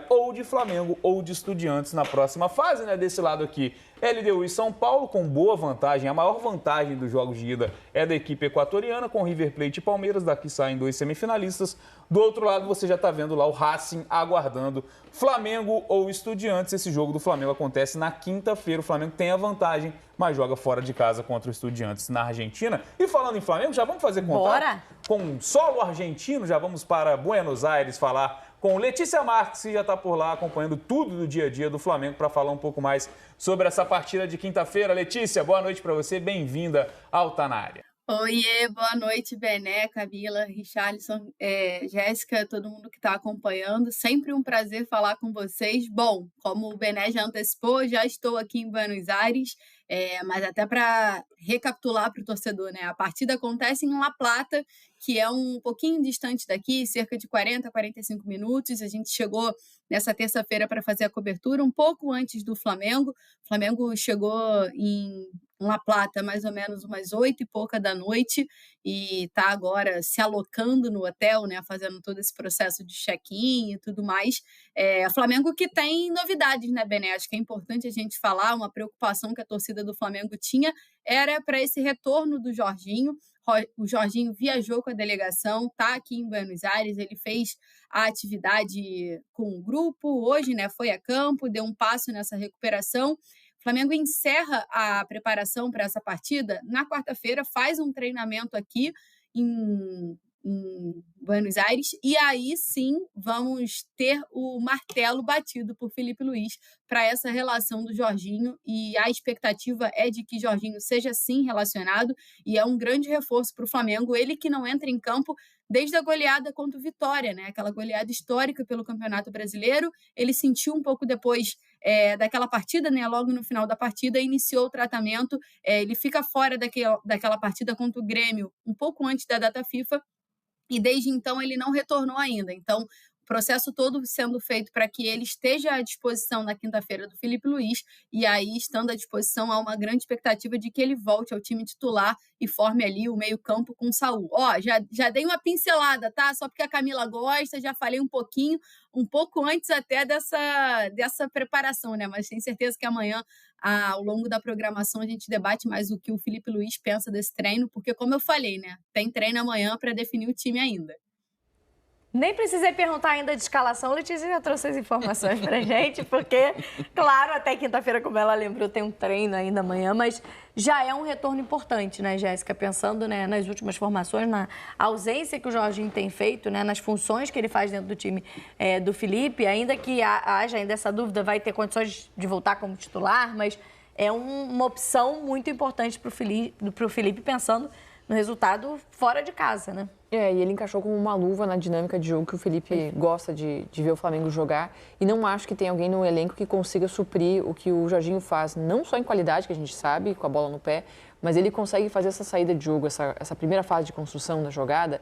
ou de Flamengo ou de Estudiantes na próxima fase, né? Desse lado aqui, LDU e São Paulo com boa vantagem. A maior vantagem dos jogos de ida é da equipe equatoriana, com River Plate e Palmeiras. Daqui saem 2 semifinalistas. Do outro lado, você já está vendo lá o Racing aguardando Flamengo ou Estudiantes. Esse jogo do Flamengo acontece na quinta-feira. O Flamengo tem a vantagem, mas joga fora de casa contra o Estudiantes na Argentina. E falando em Flamengo, já vamos fazer contato com um solo argentino. Já vamos para Buenos Aires falar com Letícia Marques, que já está por lá acompanhando tudo do dia a dia do Flamengo para falar um pouco mais sobre essa partida de quinta-feira. Letícia, boa noite para você, bem-vinda ao Tá Na Área. Oiê, boa noite, Bené, Camila, Richarlison, Jéssica, todo mundo que está acompanhando. Sempre um prazer falar com vocês. Bom, como o Bené já antecipou, já estou aqui em Buenos Aires, mas até para recapitular para o torcedor, né? A partida acontece em La Plata, que é um pouquinho distante daqui, cerca de 40, 45 minutos. A gente chegou nessa terça-feira para fazer a cobertura um pouco antes do Flamengo. O Flamengo chegou em La Plata mais ou menos umas 8 e pouca da noite e está agora se alocando no hotel, né, fazendo todo esse processo de check-in e tudo mais. Flamengo que tem novidades, né, Bené? Acho que é importante a gente falar, uma preocupação que a torcida do Flamengo tinha era para esse retorno do Jorginho. O Jorginho viajou com a delegação, está aqui em Buenos Aires, ele fez a atividade com o grupo, hoje, né, foi a campo, deu um passo nessa recuperação. O Flamengo encerra a preparação para essa partida na quarta-feira, faz um treinamento aqui em Buenos Aires e aí sim vamos ter o martelo batido por Felipe Luiz para essa relação do Jorginho e a expectativa é de que Jorginho seja sim relacionado e é um grande reforço para o Flamengo, ele que não entra em campo desde a goleada contra o Vitória, né? Aquela goleada histórica pelo Campeonato Brasileiro, ele sentiu um pouco depois daquela partida, né? Logo no final da partida, iniciou o tratamento, ele fica fora daquela partida contra o Grêmio um pouco antes da data FIFA, e desde então ele não retornou ainda. Então, o processo todo sendo feito para que ele esteja à disposição na quinta-feira do Felipe Luiz, e aí, estando à disposição, há uma grande expectativa de que ele volte ao time titular e forme ali o meio-campo com o Saúl. Já dei uma pincelada, tá? Só porque a Camila gosta, já falei um pouco antes até dessa preparação, né? Mas tenho certeza que amanhã, ao longo da programação, a gente debate mais o que o Felipe Luiz pensa desse treino, porque, como eu falei, né? Tem treino amanhã para definir o time ainda. Nem precisei perguntar ainda de escalação, Letícia já trouxe as informações pra gente, porque, claro, até quinta-feira, como ela lembrou, tem um treino ainda amanhã, mas já é um retorno importante, né, Jéssica? Pensando, né, nas últimas formações, na ausência que o Jorginho tem feito, né, nas funções que ele faz dentro do time do Felipe, ainda que haja ainda essa dúvida, vai ter condições de voltar como titular, mas é uma opção muito importante pro Felipe pensando no resultado fora de casa, né? E ele encaixou como uma luva na dinâmica de jogo que o Felipe gosta de ver o Flamengo jogar. E não acho que tem alguém no elenco que consiga suprir o que o Jorginho faz, não só em qualidade, que a gente sabe, com a bola no pé, mas ele consegue fazer essa saída de jogo, essa primeira fase de construção da jogada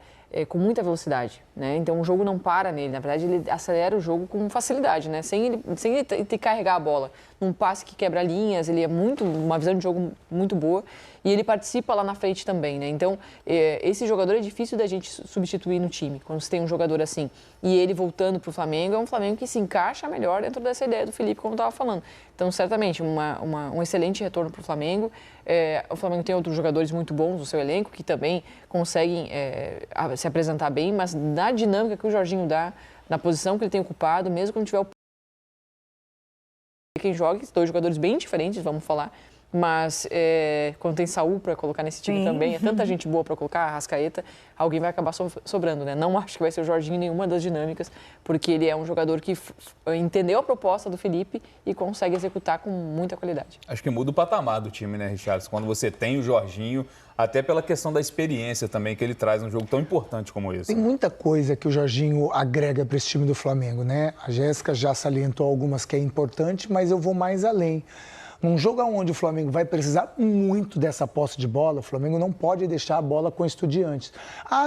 com muita velocidade, né? Então o jogo não para nele, na verdade ele acelera o jogo com facilidade, né? Sem ele ter que carregar a bola. Num passe que quebra linhas, ele é uma visão de jogo muito boa e ele participa lá na frente também, né? Então esse jogador é difícil da gente substituir no time, quando você tem um jogador assim. E ele voltando para o Flamengo, é um Flamengo que se encaixa melhor dentro dessa ideia do Felipe, como eu estava falando. Então, certamente, um excelente retorno para o Flamengo. O Flamengo tem outros jogadores muito bons no seu elenco, que também conseguem se apresentar bem, mas na dinâmica que o Jorginho dá, na posição que ele tem ocupado, mesmo quando tiver quem joga, 2 jogadores bem diferentes, vamos falar, mas quando tem Saúl para colocar nesse time também, é tanta gente boa para colocar, a Arrascaeta, alguém vai acabar sobrando, né? Não acho que vai ser o Jorginho em nenhuma das dinâmicas, porque ele é um jogador que entendeu a proposta do Felipe e consegue executar com muita qualidade. Acho que muda o patamar do time, né, Richarlison? Quando você tem o Jorginho, até pela questão da experiência também que ele traz num jogo tão importante como esse. Tem muita coisa que o Jorginho agrega para esse time do Flamengo, né? A Jéssica já salientou algumas que é importante, mas eu vou mais além. Num jogo onde o Flamengo vai precisar muito dessa posse de bola, o Flamengo não pode deixar a bola com o Estudiantes.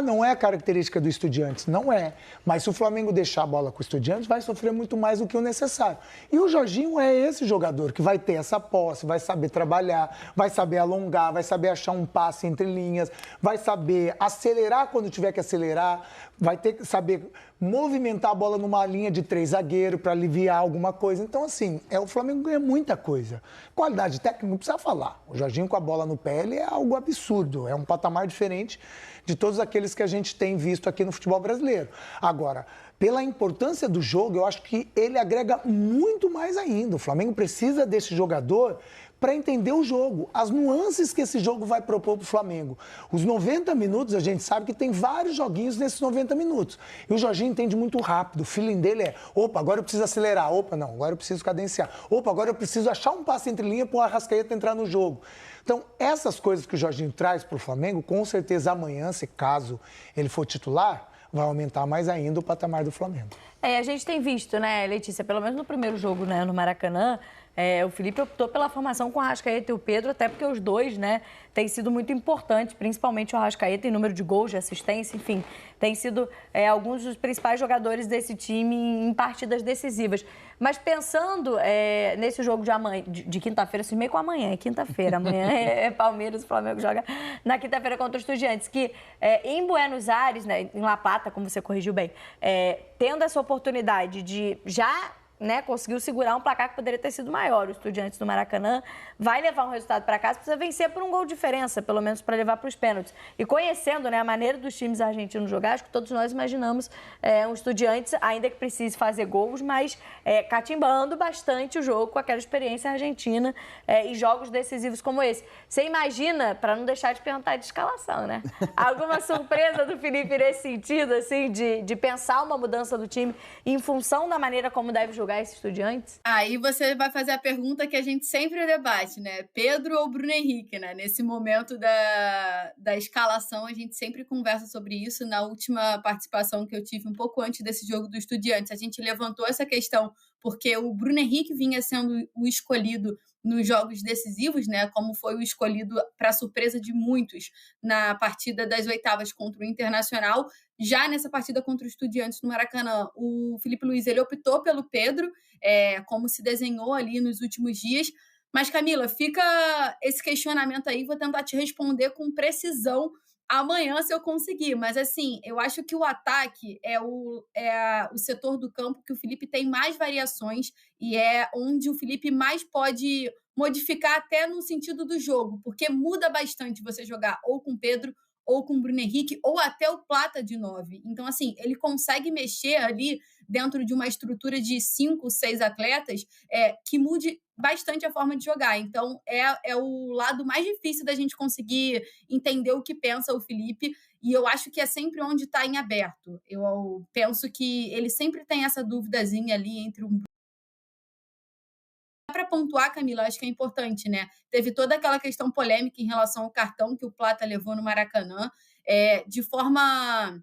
Não é a característica do Estudiantes, não é. Mas se o Flamengo deixar a bola com o Estudiantes, vai sofrer muito mais do que o necessário. E o Jorginho é esse jogador que vai ter essa posse, vai saber trabalhar, vai saber alongar, vai saber achar um passe entre linhas, vai saber acelerar quando tiver que acelerar, vai ter que saber movimentar a bola numa linha de 3 zagueiros para aliviar alguma coisa. Então, assim, o Flamengo ganha muita coisa. Qualidade técnica, não precisa falar. O Jorginho com a bola no pé, ele é algo absurdo. É um patamar diferente de todos aqueles que a gente tem visto aqui no futebol brasileiro. Agora, pela importância do jogo, eu acho que ele agrega muito mais ainda. O Flamengo precisa desse jogador para entender o jogo, as nuances que esse jogo vai propor para o Flamengo. Os 90 minutos, a gente sabe que tem vários joguinhos nesses 90 minutos. E o Jorginho entende muito rápido. O feeling dele é, opa, agora eu preciso acelerar. Opa, não, agora eu preciso cadenciar. Opa, agora eu preciso achar um passe entre linha para o Arrascaeta entrar no jogo. Então, essas coisas que o Jorginho traz para o Flamengo, com certeza amanhã, se caso ele for titular, vai aumentar mais ainda o patamar do Flamengo. A gente tem visto, né, Letícia, pelo menos no primeiro jogo, né, no Maracanã, o Felipe optou pela formação com o Arrascaeta e o Pedro, até porque os dois, né, têm sido muito importantes, principalmente o Arrascaeta em número de gols, de assistência, enfim, têm sido alguns dos principais jogadores desse time em partidas decisivas. Mas pensando nesse jogo de quinta-feira, se meio com amanhã, é quinta-feira, amanhã é Palmeiras, o Flamengo joga na quinta-feira contra os Estudiantes, que em Buenos Aires, né, em La Plata, como você corrigiu bem, tendo essa oportunidade de já, né, conseguiu segurar um placar que poderia ter sido maior. O Estudiantes do Maracanã vai levar um resultado para casa, precisa vencer por um gol de diferença, pelo menos para levar para os pênaltis. E conhecendo, né, a maneira dos times argentinos jogar, acho que todos nós imaginamos um Estudiantes, ainda que precise fazer gols, mas catimbando bastante o jogo com aquela experiência argentina e jogos decisivos como esse. Você imagina, para não deixar de perguntar de escalação, né? Alguma surpresa do Felipe nesse sentido, assim, de pensar uma mudança do time em função da maneira como deve jogar esse Estudiantes? Aí você vai fazer a pergunta que a gente sempre debate, né? Pedro ou Bruno Henrique, né? Nesse momento da escalação, a gente sempre conversa sobre isso. Na última participação que eu tive, um pouco antes desse jogo do Estudiantes, a gente levantou essa questão porque o Bruno Henrique vinha sendo o escolhido nos jogos decisivos, né? Como foi o escolhido para surpresa de muitos na partida das oitavas contra o Internacional. Já nessa partida contra o Estudiantes no Maracanã, o Felipe Luiz ele optou pelo Pedro, como se desenhou ali nos últimos dias. Mas, Camila, fica esse questionamento aí, vou tentar te responder com precisão amanhã, se eu conseguir. Mas, assim, eu acho que o ataque é o setor do campo que o Felipe tem mais variações e é onde o Felipe mais pode modificar até no sentido do jogo, porque muda bastante você jogar ou com Pedro ou com o Bruno Henrique, ou até o Plata de 9. Então, assim, ele consegue mexer ali dentro de uma estrutura de 5, 6 atletas que mude bastante a forma de jogar. Então, é o lado mais difícil da gente conseguir entender o que pensa o Felipe, e eu acho que é sempre onde está em aberto. Eu penso que ele sempre tem essa duvidazinha ali entre um... Para pontuar, Camila, acho que é importante, né? Teve toda aquela questão polêmica em relação ao cartão que o Plata levou no Maracanã. De forma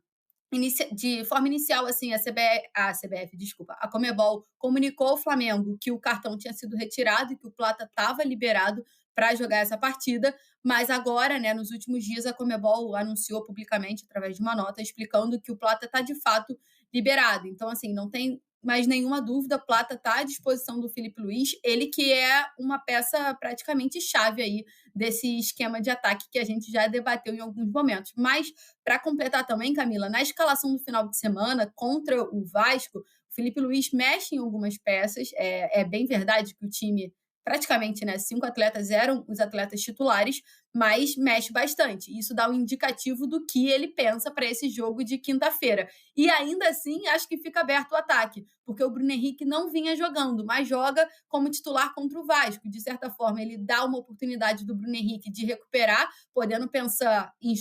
inicial, assim, a Conmebol comunicou ao Flamengo que o cartão tinha sido retirado e que o Plata estava liberado para jogar essa partida, mas agora, né, nos últimos dias, a Conmebol anunciou publicamente, através de uma nota, explicando que o Plata está, de fato, liberado. Então, assim, não tem mais nenhuma dúvida, Plata está à disposição do Felipe Luiz, ele que é uma peça praticamente chave aí desse esquema de ataque que a gente já debateu em alguns momentos. Mas, para completar também, Camila, na escalação do final de semana contra o Vasco, o Felipe Luiz mexe em algumas peças, é bem verdade que o time... Praticamente, né, 5 atletas eram os atletas titulares, mas mexe bastante. Isso dá um indicativo do que ele pensa para esse jogo de quinta-feira. E ainda assim, acho que fica aberto o ataque, porque o Bruno Henrique não vinha jogando, mas joga como titular contra o Vasco. De certa forma, ele dá uma oportunidade do Bruno Henrique de recuperar, podendo pensar em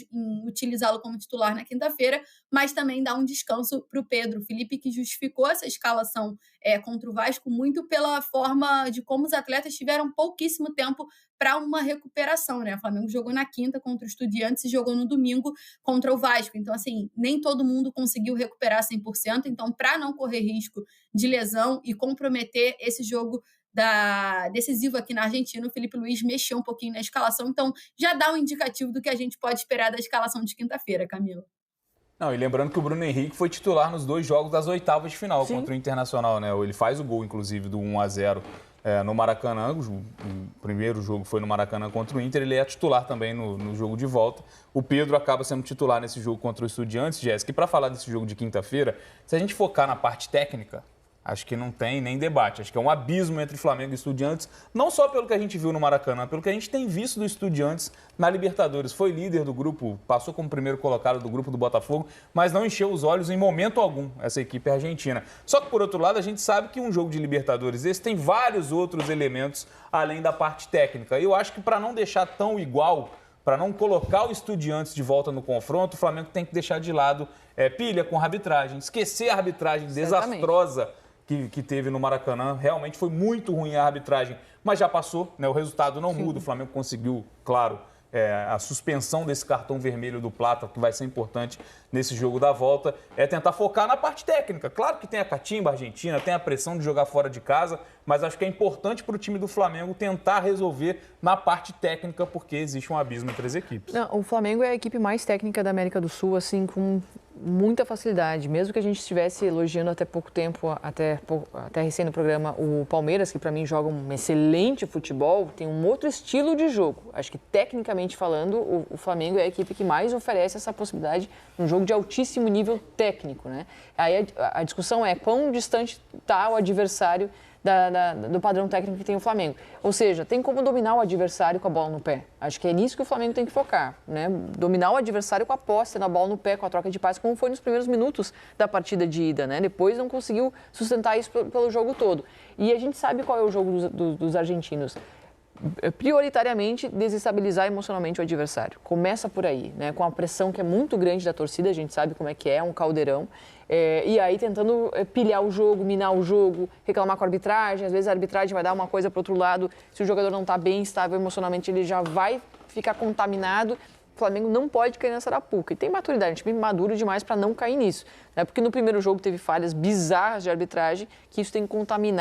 utilizá-lo como titular na quinta-feira, mas também dá um descanso para o Pedro. O Felipe que justificou essa escalação contra o Vasco muito pela forma de como os atletas tiveram pouquíssimo tempo para uma recuperação, né? O Flamengo jogou na quinta contra o Estudiantes e jogou no domingo contra o Vasco. Então, assim, nem todo mundo conseguiu recuperar 100%. Então, para não correr risco de lesão e comprometer esse jogo decisivo aqui na Argentina, o Felipe Luiz mexeu um pouquinho na escalação. Então, já dá um indicativo do que a gente pode esperar da escalação de quinta-feira, Camila. Não, e lembrando que o Bruno Henrique foi titular nos 2 jogos das oitavas de final contra o Internacional, né? Ele faz o gol, inclusive, do 1-0 no Maracanã. O primeiro jogo foi no Maracanã contra o Inter, ele é titular também no jogo de volta. O Pedro acaba sendo titular nesse jogo contra o Estudiantes, Jéssica. E para falar desse jogo de quinta-feira, se a gente focar na parte técnica, acho que não tem nem debate. Acho que é um abismo entre Flamengo e Estudiantes, não só pelo que a gente viu no Maracanã, pelo que a gente tem visto do Estudiantes na Libertadores. Foi líder do grupo, passou como primeiro colocado do grupo do Botafogo, mas não encheu os olhos em momento algum, essa equipe argentina. Só que, por outro lado, a gente sabe que um jogo de Libertadores esse tem vários outros elementos além da parte técnica. E eu acho que para não deixar tão igual, para não colocar o Estudiantes de volta no confronto, o Flamengo tem que deixar de lado pilha com a arbitragem, esquecer a arbitragem desastrosa que teve no Maracanã. Realmente foi muito ruim a arbitragem, mas já passou, né? O resultado não muda. O Flamengo conseguiu, claro, a suspensão desse cartão vermelho do Plata, que vai ser importante nesse jogo da volta, é tentar focar na parte técnica. Claro que tem a catimba argentina, tem a pressão de jogar fora de casa, mas acho que é importante para o time do Flamengo tentar resolver na parte técnica, porque existe um abismo entre as equipes. Não, o Flamengo é a equipe mais técnica da América do Sul, assim, com muita facilidade. Mesmo que a gente estivesse elogiando até pouco tempo, até recém no programa, o Palmeiras, que para mim joga um excelente futebol, tem um outro estilo de jogo. Acho que, tecnicamente falando, o Flamengo é a equipe que mais oferece essa possibilidade num jogo de altíssimo nível técnico, né? Aí a discussão é quão distante está o adversário do padrão técnico que tem o Flamengo. Ou seja, tem como dominar o adversário com a bola no pé. Acho que é nisso que o Flamengo tem que focar, né? Dominar o adversário com a posse na bola no pé, com a troca de passes, como foi nos primeiros minutos da partida de ida, né? Depois não conseguiu sustentar isso pelo jogo todo. E a gente sabe qual é o jogo dos argentinos. Prioritariamente, desestabilizar emocionalmente o adversário. Começa por aí, né? Com a pressão que é muito grande da torcida, a gente sabe como é um caldeirão. E aí tentando pilhar o jogo, minar o jogo, reclamar com a arbitragem. Às vezes a arbitragem vai dar uma coisa para o outro lado. Se o jogador não está bem estável emocionalmente, ele já vai ficar contaminado. O Flamengo não pode cair nessa arapuca. E tem maturidade, um time maduro demais para não cair nisso. Né? Porque no primeiro jogo teve falhas bizarras de arbitragem, que isso tem que contaminar.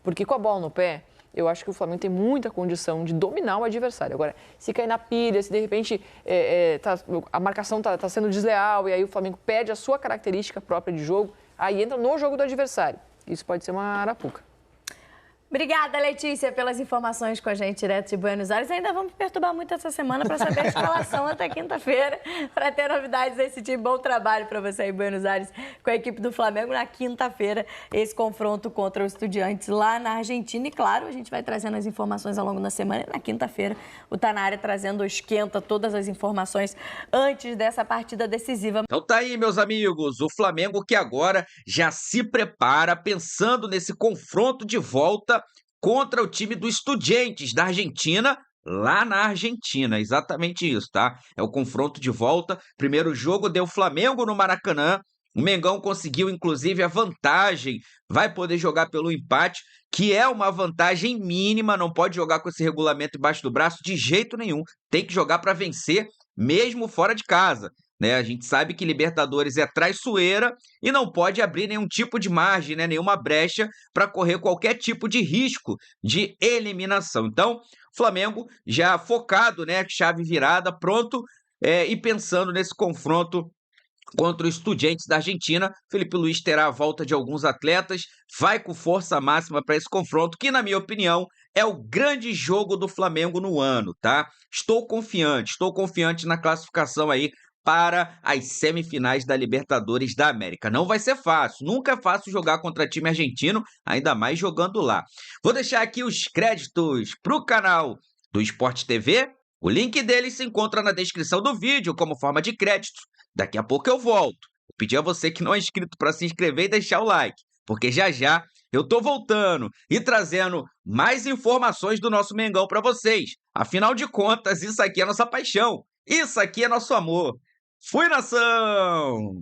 Porque com a bola no pé, eu acho que o Flamengo tem muita condição de dominar o adversário. Agora, se cair na pilha, se de repente a marcação está sendo desleal e aí o Flamengo perde a sua característica própria de jogo, aí entra no jogo do adversário. Isso pode ser uma arapuca. Obrigada, Letícia, pelas informações com a gente direto de Buenos Aires. Ainda vamos perturbar muito essa semana para saber a escalação até quinta-feira, para ter novidades desse time. Bom trabalho para você em Buenos Aires com a equipe do Flamengo na quinta-feira, esse confronto contra os Estudiantes lá na Argentina. E claro, a gente vai trazendo as informações ao longo da semana. E na quinta-feira, o Tá Na Área trazendo o Esquenta, todas as informações antes dessa partida decisiva. Então tá aí, meus amigos, o Flamengo que agora já se prepara pensando nesse confronto de volta contra o time do Estudiantes da Argentina, lá na Argentina. Exatamente isso, tá? É o confronto de volta. Primeiro jogo deu Flamengo no Maracanã. O Mengão conseguiu, inclusive, a vantagem. Vai poder jogar pelo empate, que é uma vantagem mínima. Não pode jogar com esse regulamento embaixo do braço de jeito nenhum. Tem que jogar para vencer, mesmo fora de casa. Né? A gente sabe que Libertadores é traiçoeira e não pode abrir nenhum tipo de margem, né? Nenhuma brecha para correr qualquer tipo de risco de eliminação. Então, Flamengo já focado, né? Chave virada, pronto e pensando nesse confronto contra os Estudiantes da Argentina. Felipe Luiz terá a volta de alguns atletas, vai com força máxima para esse confronto, que, na minha opinião, é o grande jogo do Flamengo no ano, tá? Estou confiante na classificação aí para as semifinais da Libertadores da América. Não vai ser fácil, nunca é fácil jogar contra time argentino, ainda mais jogando lá. Vou deixar aqui os créditos para o canal do Sport TV, o link dele se encontra na descrição do vídeo como forma de crédito. Daqui a pouco eu volto. Vou pedir a você que não é inscrito para se inscrever e deixar o like, porque já já eu tô voltando e trazendo mais informações do nosso Mengão para vocês. Afinal de contas, isso aqui é nossa paixão, isso aqui é nosso amor. Fui, nação!